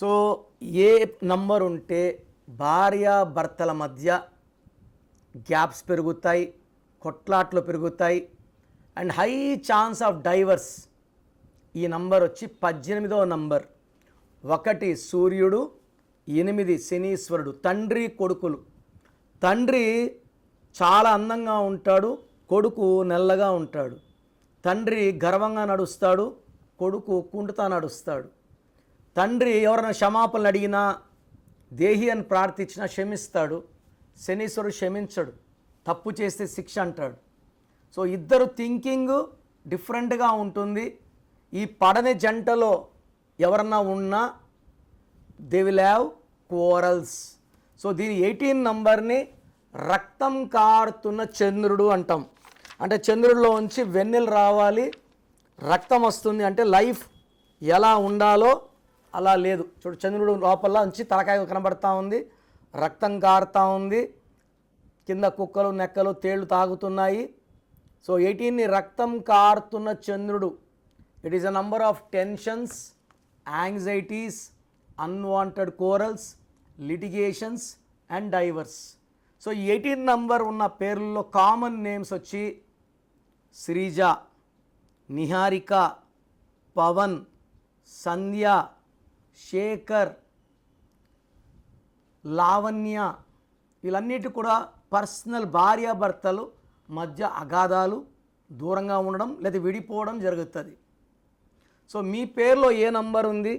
So ఏ number ఉంటే భార్యాభర్తల మధ్య గ్యాప్స్ పెరుగుతాయి, కొట్లాట్లు పెరుగుతాయి and high chance of divorce. ఈ నంబర్ వచ్చి 18వ నంబర్. 1 సూర్యుడు, 8 శనీశ్వరుడు. తండ్రి కొడుకులు. తండ్రి చాలా అందంగా ఉంటాడు, కొడుకు నల్లగా ఉంటాడు. తండ్రి గర్వంగా నడుస్తాడు, కొడుకు కుంటుతా నడుస్తాడు. తండ్రి ఎవరైనా క్షమాపణలు అడిగినా, దేహి అని ప్రార్థించినా క్షమిస్తాడు. శనీశ్వరుడు క్షమించడు, తప్పు చేస్తే శిక్ష అంటాడు. సో ఇద్దరు థింకింగ్ డిఫరెంట్గా ఉంటుంది. ఈ పడని జంటలో ఎవరన్నా ఉన్నా they will have quarrels. So దీని 18 నంబర్ని రక్తం కారుతున్న చంద్రుడు అంటాం. అంటే చంద్రుడిలో ఉంచి వెన్నెలు రావాలి, రక్తం వస్తుంది అంటే లైఫ్ ఎలా ఉండాలో అలా లేదు. చూడు, చంద్రుడు లోపల ఉంచి తలకాయ కనబడతా ఉంది, రక్తం కారుతూ ఉంది, కింద కుక్కలు నెక్కలు తేళ్లు తాగుతున్నాయి. సో 18ని రక్తం కారుతున్న చంద్రుడు. It is a number of tensions, anxieties, unwanted corals, litigations and diverse. So 18 number ఉన్న పేర్లలో కామన్ నేమ్స్ వచ్చి శ్రీజ, నిహారిక, పవన్, సంధ్య, శేఖర్, లావణ్య. వీళ్ళన్నిటి కూడా పర్సనల్ భార్యాభర్తలు మధ్య అగాధాలు, దూరంగా ఉండడం లేదా విడిపోవడం జరుగుతుంది. సో మీ పేరులో ఏ నంబర్ ఉంది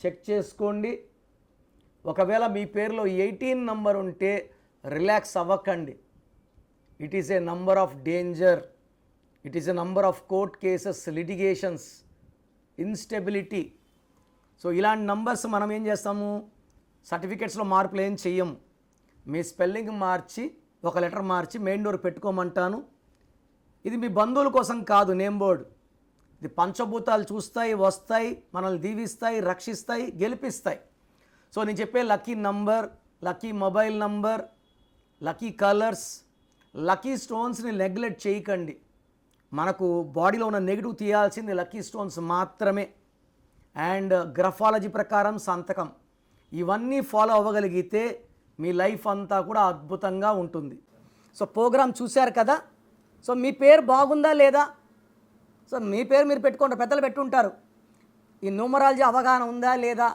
చెక్ చేసుకోండి. ఒకవేళ మీ పేరులో 18 నంబర్ ఉంటే రిలాక్స్ అవ్వకండి. It is a number of danger, it is a number of court cases, litigations, instability. So ఇలాంటి నంబర్స్ మనం ఏం చేస్తాము, సర్టిఫికెట్స్లో మార్పులు ఏం చెయ్యము. మీ స్పెల్లింగ్ మార్చి, ఒక లెటర్ మార్చి మెయిన్ డోర్ పెట్టుకోమంటాను. ఇది మీ బంధువుల కోసం కాదు నేమ్ బోర్డు. ఇది పంచభూతాలు చూస్తాయి, వస్తాయి, మనల్ని దీవిస్తాయి, రక్షిస్తాయి, గెలిపిస్తాయి. సో నేను చెప్పే lucky number, lucky mobile number, lucky colours, lucky స్టోన్స్ని నెగ్లెక్ట్ చేయకండి. మనకు బాడీలో ఉన్న నెగిటివ్ తీయాల్సింది లక్కీ స్టోన్స్ మాత్రమే. అండ్ గ్రఫాలజీ ప్రకారం సంతకం, ఇవన్నీ ఫాలో అవ్వగలిగితే మీ లైఫ్ అంతా కూడా అద్భుతంగా ఉంటుంది. సో ప్రోగ్రామ్ చూశారు కదా. సో మీ పేరు బాగుందా లేదా? సో మీ పేరు మీరు పెట్టుకుంటారు, పెద్దలు పెట్టుంటారు. ఈ న్యూమరాలజీ అవగాహన ఉందా లేదా?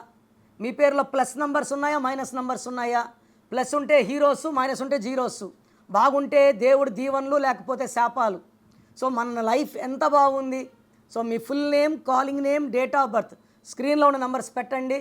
మీ పేరులో ప్లస్ నంబర్స్ ఉన్నాయా, మైనస్ నంబర్స్ ఉన్నాయా? ప్లస్ ఉంటే హీరోస్, మైనస్ ఉంటే జీరోస్. బాగుంటే దేవుడి దీవెనలు, లేకపోతే శాపాలు. సో మన లైఫ్ ఎంత బాగుంది. So me full name, calling name, date of birth, స్క్రీన్లో ఉన్న నంబర్స్ పెట్టండి.